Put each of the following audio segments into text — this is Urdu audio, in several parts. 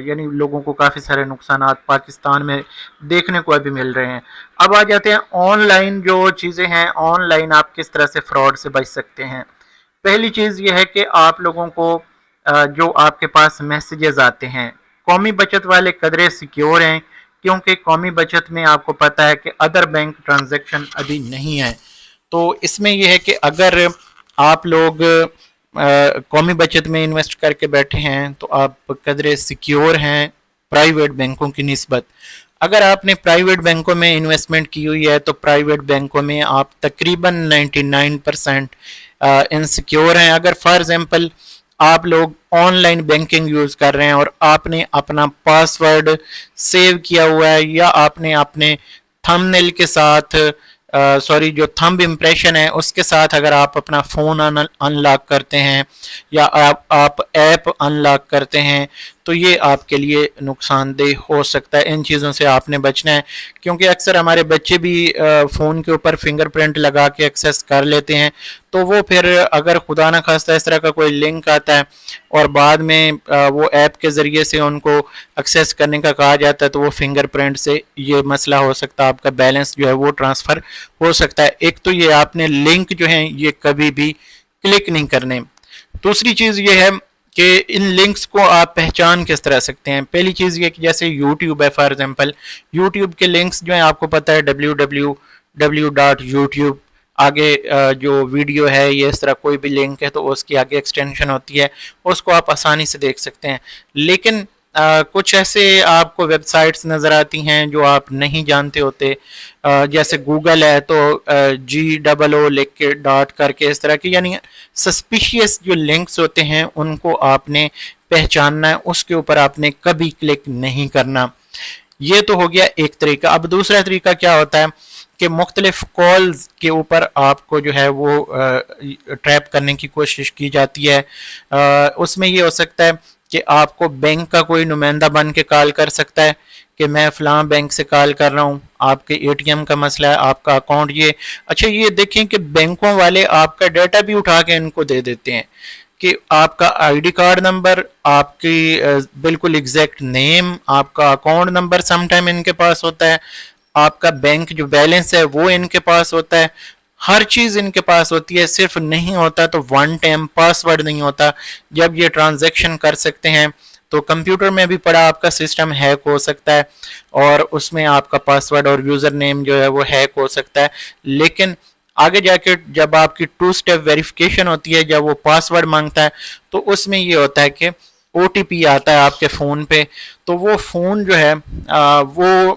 یعنی لوگوں کو کافی سارے نقصانات پاکستان میں دیکھنے کو ابھی مل رہے ہیں۔ اب آ جاتے ہیں آن لائن جو چیزیں ہیں، آن لائن آپ کس طرح سے فراڈ سے بچ سکتے ہیں۔ پہلی چیز یہ ہے کہ آپ لوگوں کو جو آپ کے پاس میسیجز آتے ہیں، قومی بچت والے قدرے سیکیور ہیں، کیونکہ قومی بچت میں آپ کو پتا ہے کہ ادر بینک ٹرانزیکشن ابھی نہیں ہے۔ تو اس میں یہ ہے کہ اگر آپ لوگ قومی بچت میں انویسٹ کر کے بیٹھے ہیں تو آپ قدرے سیکیور ہیں پرائیویٹ بینکوں کی نسبت۔ اگر آپ نے پرائیویٹ بینکوں میں انویسٹمنٹ کی ہوئی ہے تو پرائیویٹ بینکوں میں آپ تقریباً 99% انسیکیور ہیں۔ اگر فار ایگزامپل آپ لوگ آن لائن بینکنگ یوز کر رہے ہیں اور آپ نے اپنا پاسورڈ سیو کیا ہوا ہے، یا آپ نے اپنے تھم نیل کے ساتھ جو تھمب امپریشن ہے اس کے ساتھ اگر آپ اپنا فون ان لاک کرتے ہیں یا آپ ایپ ان لاک کرتے ہیں تو یہ آپ کے لیے نقصان دہ ہو سکتا ہے۔ ان چیزوں سے آپ نے بچنا ہے، کیونکہ اکثر ہمارے بچے بھی فون کے اوپر فنگر پرنٹ لگا کے ایکسیس کر لیتے ہیں، تو وہ پھر اگر خدا نہ خواستہ اس طرح کا کوئی لنک آتا ہے اور بعد میں وہ ایپ کے ذریعے سے ان کو ایکسیس کرنے کا کہا جاتا ہے تو وہ فنگر پرنٹ سے یہ مسئلہ ہو سکتا ہے، آپ کا بیلنس جو ہے وہ ٹرانسفر ہو سکتا ہے۔ ایک تو یہ آپ نے لنک جو ہیں یہ کبھی بھی کلک نہیں کرنے۔ دوسری چیز یہ ہے کہ ان لنکس کو آپ پہچان کس طرح سکتے ہیں۔ پہلی چیز یہ کہ جیسے یوٹیوب ہے، فار ایگزامپل یوٹیوب کے لنکس جو ہیں آپ کو پتہ ہے www.youtube، آگے جو ویڈیو ہے یہ اس طرح کوئی بھی لنک ہے تو اس کی آگے ایکسٹینشن ہوتی ہے، اس کو آپ آسانی سے دیکھ سکتے ہیں۔ لیکن کچھ ایسے آپ کو ویب سائٹس نظر آتی ہیں جو آپ نہیں جانتے ہوتے، جیسے گوگل ہے تو GOO لکھ کے ڈاٹ کر کے اس طرح کی، یعنی سسپیشیس جو لنکس ہوتے ہیں ان کو آپ نے پہچاننا ہے، اس کے اوپر آپ نے کبھی کلک نہیں کرنا۔ یہ تو ہو گیا ایک طریقہ۔ اب دوسرا طریقہ کیا ہوتا ہے کہ مختلف کالز کے اوپر آپ کو جو ہے وہ ٹریپ کرنے کی کوشش کی جاتی ہے۔ اس میں یہ ہو سکتا ہے کہ آپ کو بینک کا کوئی نمائندہ بن کے کال کر سکتا ہے کہ میں فلاں بینک سے کال کر رہا ہوں، آپ کے اے ٹی ایم کا مسئلہ ہے، آپ کا اکاؤنٹ یہ اچھا۔ یہ دیکھیں کہ بینکوں والے آپ کا ڈیٹا بھی اٹھا کے ان کو دے دیتے ہیں کہ آپ کا آئی ڈی کارڈ نمبر، آپ کی بالکل ایگزیکٹ نیم، آپ کا اکاؤنٹ نمبر سم ٹائم ان کے پاس ہوتا ہے، آپ کا بینک جو بیلنس ہے وہ ان کے پاس ہوتا ہے، ہر چیز ان کے پاس ہوتی ہے۔ صرف نہیں ہوتا تو ون ٹائم پاسورڈ نہیں ہوتا۔ جب یہ ٹرانزیکشن کر سکتے ہیں تو کمپیوٹر میں بھی پڑا آپ کا سسٹم ہیک ہو سکتا ہے اور اس میں آپ کا پاسورڈ اور یوزر نیم جو ہے وہ ہیک ہو سکتا ہے۔ لیکن آگے جا کے جب آپ کی 2 اسٹیپ ویریفیکیشن ہوتی ہے، جب وہ پاسورڈ مانگتا ہے تو اس میں یہ ہوتا ہے کہ OTP آتا ہے آپ کے فون پہ، تو وہ فون جو ہے وہ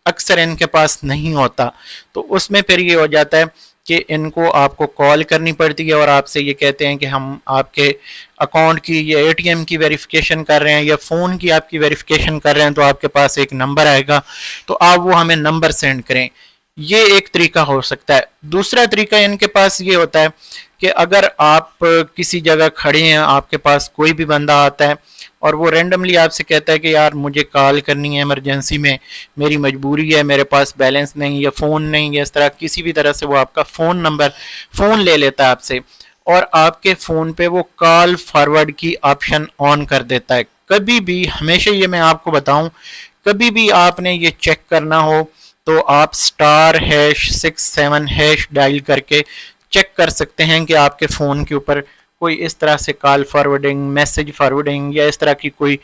اکثر ان کے پاس نہیں ہوتا، تو اس میں پھر یہ ہو جاتا ہے کہ ان کو آپ کو کال کرنی پڑتی ہے اور آپ سے یہ کہتے ہیں کہ ہم آپ کے اکاؤنٹ کی یا اے ٹی ایم کی ویریفیکیشن کر رہے ہیں یا فون کی آپ کی ویریفیکیشن کر رہے ہیں، تو آپ کے پاس ایک نمبر آئے گا تو آپ وہ ہمیں نمبر سینڈ کریں۔ یہ ایک طریقہ ہو سکتا ہے۔ دوسرا طریقہ ان کے پاس یہ ہوتا ہے کہ اگر آپ کسی جگہ کھڑے ہیں، آپ کے پاس کوئی بھی بندہ آتا ہے اور وہ رینڈملی آپ سے کہتا ہے کہ یار مجھے کال کرنی ہے ایمرجنسی میں، میری مجبوری ہے، میرے پاس بیلنس نہیں یا فون نہیں، یا اس طرح کسی بھی طرح سے وہ آپ کا فون لے لیتا ہے آپ سے اور آپ کے فون پہ وہ کال فارورڈ کی آپشن آن کر دیتا ہے۔ کبھی بھی ہمیشہ یہ میں آپ کو بتاؤں، کبھی بھی آپ نے یہ چیک کرنا ہو تو آپ *#67# ڈائل کر کے چیک کر سکتے ہیں کہ آپ کے فون کے اوپر کوئی اس طرح سے کال فارورڈنگ، میسج فارورڈنگ یا اس طرح کی کوئی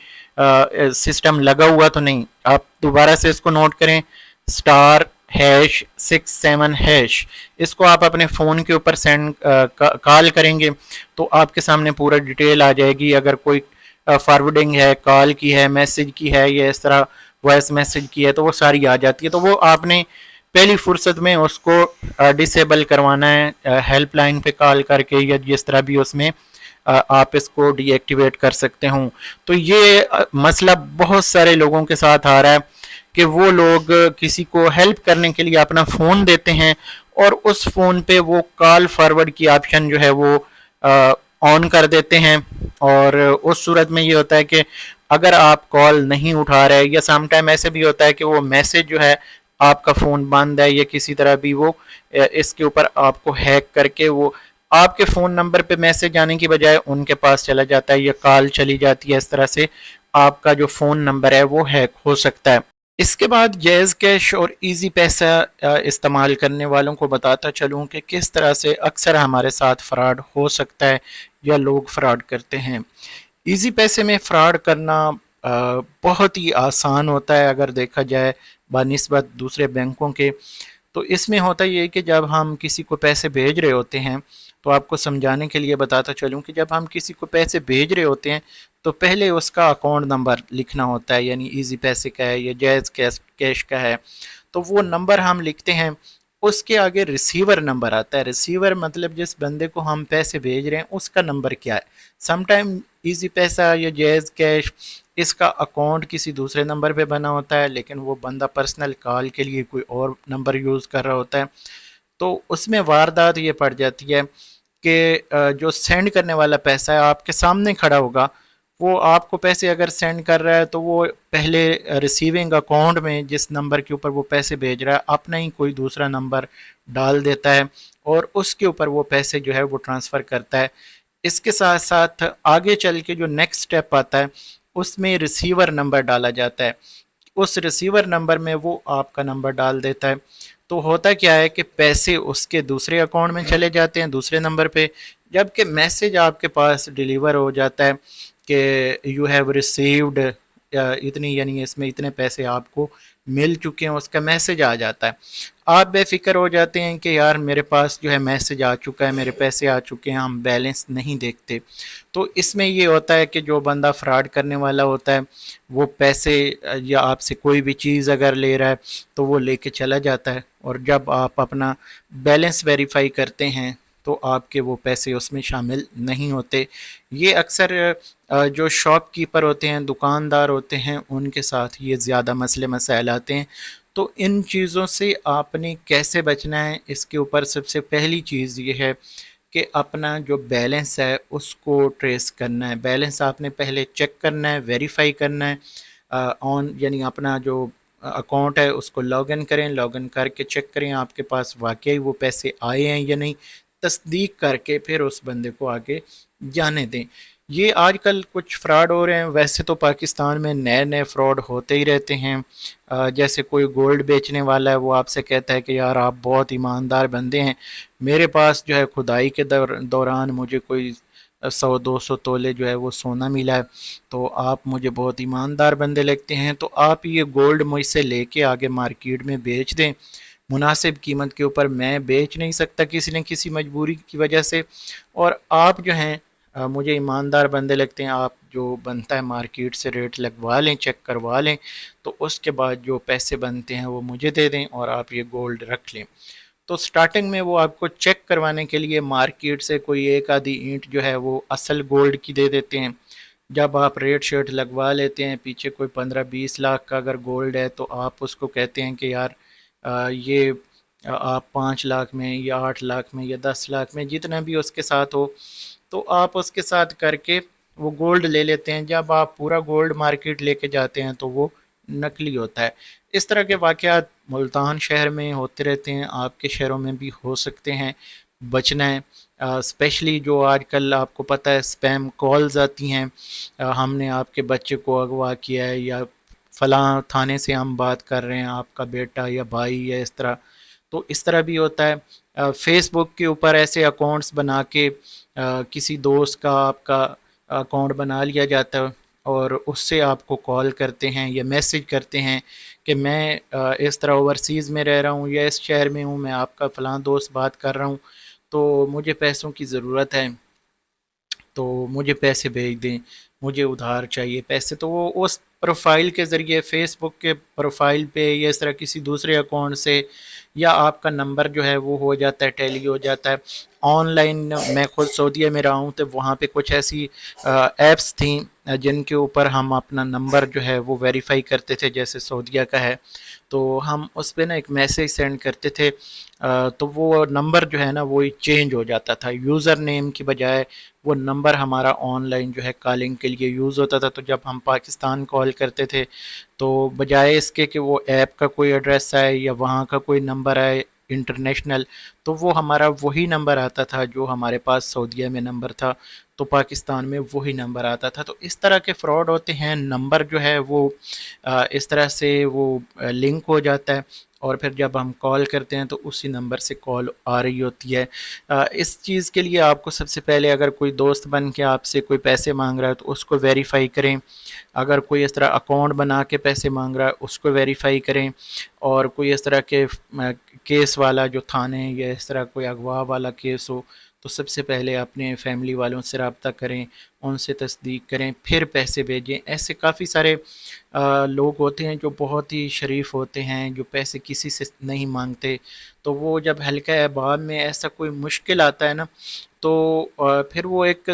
سسٹم لگا ہوا تو نہیں۔ آپ دوبارہ سے اس کو نوٹ کریں، *#67#، اس کو آپ اپنے فون کے اوپر کال کریں گے تو آپ کے سامنے پورا ڈیٹیل آ جائے گی۔ اگر کوئی فارورڈنگ ہے، کال کی ہے، میسج کی ہے یا اس طرح وائس میسج کی ہے تو وہ ساری آ جاتی ہے، تو وہ آپ نے پہلی فرصت میں اس کو ڈسیبل کروانا ہے، ہیلپ لائن پہ کال کر کے یا جس طرح بھی اس میں آپ اس کو ڈی ایکٹیویٹ کر سکتے ہوں۔ تو یہ مسئلہ بہت سارے لوگوں کے ساتھ آ رہا ہے کہ وہ لوگ کسی کو ہیلپ کرنے کے لیے اپنا فون دیتے ہیں اور اس فون پہ وہ کال فارورڈ کی آپشن جو ہے وہ آن کر دیتے ہیں، اور اس صورت میں یہ ہوتا ہے کہ اگر آپ کال نہیں اٹھا رہے یا سم ٹائم ایسے بھی ہوتا ہے کہ وہ میسج جو ہے آپ کا فون بند ہے یا کسی طرح بھی وہ اس کے اوپر آپ کو ہیک کر کے وہ آپ کے فون نمبر پہ میسج آنے کی بجائے ان کے پاس چلا جاتا ہے یا کال چلی جاتی ہے، اس طرح سے آپ کا جو فون نمبر ہے وہ ہیک ہو سکتا ہے۔ اس کے بعد جیز کیش اور ایزی پیسہ استعمال کرنے والوں کو بتاتا چلوں کہ کس طرح سے اکثر ہمارے ساتھ فراڈ ہو سکتا ہے یا لوگ فراڈ کرتے ہیں۔ ایزی پیسے میں فراڈ کرنا بہت ہی آسان ہوتا ہے اگر دیکھا جائے بنسبت دوسرے بینکوں کے۔ تو اس میں ہوتا یہ ہے کہ جب ہم کسی کو پیسے بھیج رہے ہوتے ہیں، تو آپ کو سمجھانے کے لیے بتاتا چلوں کہ جب ہم کسی کو پیسے بھیج رہے ہوتے ہیں تو پہلے اس کا اکاؤنٹ نمبر لکھنا ہوتا ہے، یعنی ایزی پیسے کا ہے یا جیز کیش کا ہے، تو وہ نمبر ہم لکھتے ہیں۔ اس کے آگے ریسیور نمبر آتا ہے۔ ریسیور مطلب جس بندے کو ہم پیسے بھیج رہے ہیں اس کا نمبر کیا ہے۔ سم ٹائم ایزی پیسہ یا جیز کیش اس کا اکاؤنٹ کسی دوسرے نمبر پہ بنا ہوتا ہے، لیکن وہ بندہ پرسنل کال کے لیے کوئی اور نمبر یوز کر رہا ہوتا ہے، تو اس میں واردات یہ پڑ جاتی ہے کہ جو سینڈ کرنے والا پیسہ ہے آپ کے سامنے کھڑا ہوگا، وہ آپ کو پیسے اگر سینڈ کر رہا ہے تو وہ پہلے ریسیونگ اکاؤنٹ میں جس نمبر کے اوپر وہ پیسے بھیج رہا ہے اپنا ہی کوئی دوسرا نمبر ڈال دیتا ہے اور اس کے اوپر وہ پیسے جو ہے وہ ٹرانسفر کرتا ہے۔ اس کے ساتھ ساتھ آگے چل کے جو نیکسٹ سٹیپ آتا ہے اس میں ریسیور نمبر ڈالا جاتا ہے۔ اس ریسیور نمبر میں وہ آپ کا نمبر ڈال دیتا ہے، تو ہوتا کیا ہے کہ پیسے اس کے دوسرے اکاؤنٹ میں چلے جاتے ہیں دوسرے نمبر پہ، جبکہ میسج آپ کے پاس ڈیلیور ہو جاتا ہے کہ یو ہیو ریسیوڈ اتنی، یعنی اس میں اتنے پیسے آپ کو مل چکے ہیں، اس کا میسج آ جاتا ہے۔ آپ بے فکر ہو جاتے ہیں کہ یار میرے پاس جو ہے میسج آ چکا ہے، میرے پیسے آ چکے ہیں، ہم بیلنس نہیں دیکھتے۔ تو اس میں یہ ہوتا ہے کہ جو بندہ فراڈ کرنے والا ہوتا ہے وہ پیسے یا آپ سے کوئی بھی چیز اگر لے رہا ہے تو وہ لے کے چلا جاتا ہے، اور جب آپ اپنا بیلنس ویریفائی کرتے ہیں تو آپ کے وہ پیسے اس میں شامل نہیں ہوتے۔ یہ اکثر جو شاپ کیپر ہوتے ہیں، دکاندار ہوتے ہیں، ان کے ساتھ یہ زیادہ مسئلے مسائل آتے ہیں۔ تو ان چیزوں سے آپ نے کیسے بچنا ہے، اس کے اوپر سب سے پہلی چیز یہ ہے کہ اپنا جو بیلنس ہے اس کو ٹریس کرنا ہے۔ بیلنس آپ نے پہلے چیک کرنا ہے، ویریفائی کرنا ہے یعنی اپنا جو اکاؤنٹ ہے اس کو لاگ ان کریں، لاگ ان کر کے چیک کریں آپ کے پاس واقعی وہ پیسے آئے ہیں یا نہیں، تصدیق کر کے پھر اس بندے کو آگے جانے دیں۔ یہ آج کل کچھ فراڈ ہو رہے ہیں، ویسے تو پاکستان میں نئے نئے فراڈ ہوتے ہی رہتے ہیں۔ جیسے کوئی گولڈ بیچنے والا ہے، وہ آپ سے کہتا ہے کہ یار آپ بہت ایماندار بندے ہیں، میرے پاس جو ہے کھدائی کے دوران مجھے کوئی 100-200 تولے جو ہے وہ سونا ملا ہے، تو آپ مجھے بہت ایماندار بندے لگتے ہیں، تو آپ یہ گولڈ مجھ سے لے کے آگے مارکیٹ میں بیچ دیں مناسب قیمت کے اوپر۔ میں بیچ نہیں سکتا کسی نہ کسی مجبوری کی وجہ سے، اور آپ جو ہیں مجھے ایماندار بندے لگتے ہیں، آپ جو بنتا ہے مارکیٹ سے ریٹ لگوا لیں، چیک کروا لیں، تو اس کے بعد جو پیسے بنتے ہیں وہ مجھے دے دیں اور آپ یہ گولڈ رکھ لیں۔ تو سٹارٹنگ میں وہ آپ کو چیک کروانے کے لیے مارکیٹ سے کوئی ایک آدھی اینٹ جو ہے وہ اصل گولڈ کی دے دیتے ہیں۔ جب آپ ریٹ شیٹ لگوا لیتے ہیں، پیچھے کوئی 15-20 لاکھ کا اگر گولڈ ہے تو آپ اس کو کہتے ہیں کہ یار یہ آپ 5 لاکھ میں یا 8 لاکھ میں یا 10 لاکھ میں جتنا بھی اس کے ساتھ ہو، تو آپ اس کے ساتھ کر کے وہ گولڈ لے لیتے ہیں۔ جب آپ پورا گولڈ مارکیٹ لے کے جاتے ہیں تو وہ نقلی ہوتا ہے۔ اس طرح کے واقعات ملتان شہر میں ہوتے رہتے ہیں، آپ کے شہروں میں بھی ہو سکتے ہیں، بچنا ہے۔ اسپیشلی جو آج کل آپ کو پتہ ہے اسپیم کالز آتی ہیں، ہم نے آپ کے بچے کو اغوا کیا ہے، یا فلاں تھانے سے ہم بات کر رہے ہیں، آپ کا بیٹا یا بھائی یا اس طرح، تو اس طرح بھی ہوتا ہے۔ فیس بک کے اوپر ایسے اکاؤنٹس بنا کے کسی دوست کا آپ کا اکاؤنٹ بنا لیا جاتا ہے اور اس سے آپ کو کال کرتے ہیں یا میسج کرتے ہیں کہ میں اس طرح اوورسیز میں رہ رہا ہوں یا اس شہر میں ہوں، میں آپ کا فلاں دوست بات کر رہا ہوں، تو مجھے پیسوں کی ضرورت ہے، تو مجھے پیسے بھیج دیں، مجھے ادھار چاہیے پیسے۔ تو وہ اس پروفائل کے ذریعے، فیس بک کے پروفائل پہ یا اس طرح کسی دوسرے اکاؤنٹ سے، یا آپ کا نمبر جو ہے وہ ہو جاتا ہے، ٹیلی ہو جاتا ہے آن لائن۔ میں خود سعودیہ میں رہا ہوں تو وہاں پہ کچھ ایسی ایپس تھیں جن کے اوپر ہم اپنا نمبر جو ہے وہ ویریفائی کرتے تھے، جیسے سعودیہ کا ہے تو ہم اس پہ نا ایک میسیج سینڈ کرتے تھے، تو وہ نمبر جو ہے نا وہ چینج ہو جاتا تھا، یوزر نیم کی بجائے وہ نمبر ہمارا آن لائن جو ہے کالنگ کے لیے یوز ہوتا تھا۔ تو جب ہم پاکستان کال کرتے تھے تو بجائے اس کے کہ وہ ایپ کا کوئی ایڈریس آئے یا وہاں کا کوئی نمبر آئے، انٹرنیشنل، تو وہ ہمارا وہی نمبر آتا تھا جو ہمارے پاس سعودیہ میں نمبر تھا، تو پاکستان میں وہی نمبر آتا تھا۔ تو اس طرح کے فراڈ ہوتے ہیں، نمبر جو ہے وہ اس طرح سے وہ لنک ہو جاتا ہے، اور پھر جب ہم کال کرتے ہیں تو اسی نمبر سے کال آ رہی ہوتی ہے۔ اس چیز کے لیے آپ کو سب سے پہلے، اگر کوئی دوست بن کے آپ سے کوئی پیسے مانگ رہا ہے تو اس کو ویریفائی کریں، اگر کوئی اس طرح اکاؤنٹ بنا کے پیسے مانگ رہا ہے اس کو ویریفائی کریں، اور کوئی اس طرح کے کیس والا جو تھانے یا اس طرح کوئی اغوا والا کیس ہو تو سب سے پہلے اپنے فیملی والوں سے رابطہ کریں، ان سے تصدیق کریں، پھر پیسے بھیجیں۔ ایسے کافی سارے لوگ ہوتے ہیں جو بہت ہی شریف ہوتے ہیں، جو پیسے کسی سے نہیں مانگتے، تو وہ جب حلقہ احباب میں ایسا کوئی مشکل آتا ہے نا، تو پھر وہ ایک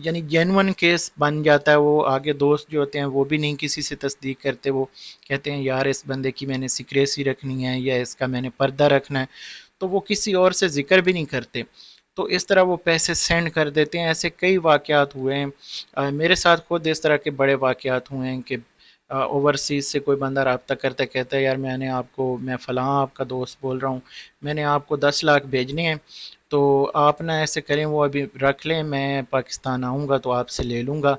یعنی جینون کیس بن جاتا ہے۔ وہ آگے دوست جو ہوتے ہیں وہ بھی نہیں کسی سے تصدیق کرتے، وہ کہتے ہیں یار اس بندے کی میں نے سیکریسی رکھنی ہے یا اس کا میں نے پردہ رکھنا ہے، تو وہ کسی اور سے ذکر بھی نہیں کرتے، تو اس طرح وہ پیسے سینڈ کر دیتے ہیں۔ ایسے کئی واقعات ہوئے ہیں، میرے ساتھ خود اس طرح کے بڑے واقعات ہوئے ہیں کہ اوورسیز سے کوئی بندہ رابطہ کرتا کہتا ہے یار میں فلاں آپ کا دوست بول رہا ہوں، میں نے آپ کو 10 لاکھ بھیجنے ہیں، تو آپ نہ ایسے کریں، وہ ابھی رکھ لیں، میں پاکستان آؤں گا تو آپ سے لے لوں گا۔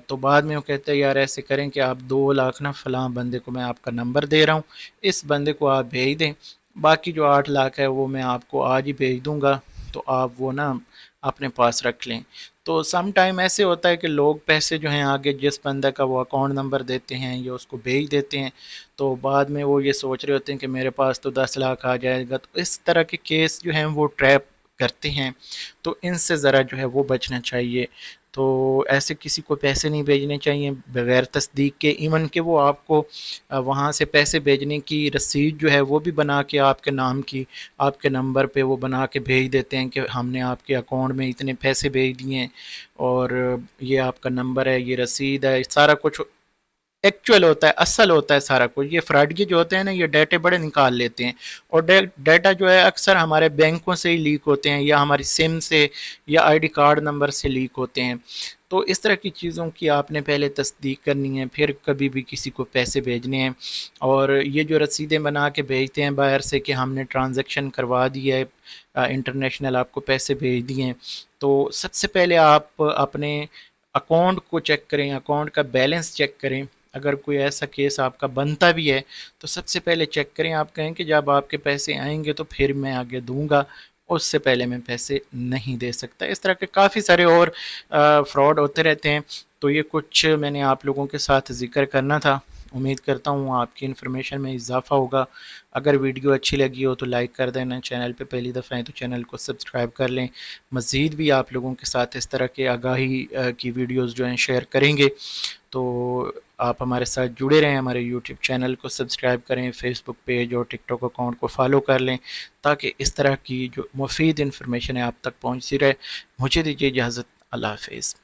تو بعد میں وہ کہتے ہیں یار ایسے کریں کہ آپ 2 لاکھ نا فلاں بندے کو میں آپ کا نمبر دے رہا ہوں، اس بندے کو آپ بھیج دیں، باقی جو 8 لاکھ ہے وہ میں آپ کو آج ہی بھیج دوں گا، تو آپ وہ نا اپنے پاس رکھ لیں۔ تو سم ٹائم ایسے ہوتا ہے کہ لوگ پیسے جو ہیں آگے جس بندہ کا وہ اکاؤنٹ نمبر دیتے ہیں یا اس کو بھیج دیتے ہیں، تو بعد میں وہ یہ سوچ رہے ہوتے ہیں کہ میرے پاس تو 10 لاکھ آ جائے گا، تو اس طرح کے کیس جو ہیں وہ ٹریپ کرتے ہیں، تو ان سے ذرا جو ہے وہ بچنا چاہیے۔ تو ایسے کسی کو پیسے نہیں بھیجنے چاہیے بغیر تصدیق کے، ایون کہ وہ آپ کو وہاں سے پیسے بھیجنے کی رسید جو ہے وہ بھی بنا کے آپ کے نام کی، آپ کے نمبر پہ وہ بنا کے بھیج دیتے ہیں کہ ہم نے آپ کے اکاؤنٹ میں اتنے پیسے بھیج دیے ہیں، اور یہ آپ کا نمبر ہے، یہ رسید ہے، سارا کچھ ایکچوئل ہوتا ہے، اصل ہوتا ہے سارا کچھ۔ یہ فراڈ جو ہوتے ہیں نا، یہ ڈیٹے بڑے نکال لیتے ہیں، اور ڈیٹا جو ہے اکثر ہمارے بینکوں سے ہی لیک ہوتے ہیں، یا ہماری سم سے یا آئی ڈی کارڈ نمبر سے لیک ہوتے ہیں۔ تو اس طرح کی چیزوں کی آپ نے پہلے تصدیق کرنی ہے، پھر کبھی بھی کسی کو پیسے بھیجنے ہیں۔ اور یہ جو رسیدیں بنا کے بھیجتے ہیں باہر سے کہ ہم نے ٹرانزیکشن کروا دی ہے، انٹرنیشنل آپ کو پیسے بھیج دیے ہیں، تو سب سے پہلے آپ اپنے اکاؤنٹ کو چیک کریں، اکاؤنٹ کا بیلنس چیک کریں۔ اگر کوئی ایسا کیس آپ کا بنتا بھی ہے تو سب سے پہلے چیک کریں، آپ کہیں کہ جب آپ کے پیسے آئیں گے تو پھر میں آگے دوں گا، اس سے پہلے میں پیسے نہیں دے سکتا۔ اس طرح کے کافی سارے اور فراڈ ہوتے رہتے ہیں، تو یہ کچھ میں نے آپ لوگوں کے ساتھ ذکر کرنا تھا۔ امید کرتا ہوں آپ کی انفارمیشن میں اضافہ ہوگا۔ اگر ویڈیو اچھی لگی ہو تو لائک کر دینا، چینل پہ پہلی دفعہ ہیں تو چینل کو سبسکرائب کر لیں۔ مزید بھی آپ لوگوں کے ساتھ اس طرح کے آگاہی کی ویڈیوز جو ہیں شیئر کریں گے، تو آپ ہمارے ساتھ جڑے رہیں، ہمارے یوٹیوب چینل کو سبسکرائب کریں، فیس بک پیج اور ٹک ٹاک اکاؤنٹ کو فالو کر لیں، تاکہ اس طرح کی جو مفید انفارمیشن ہے آپ تک پہنچتی رہے۔ مجھے دیجیے اجازت، اللہ حافظ۔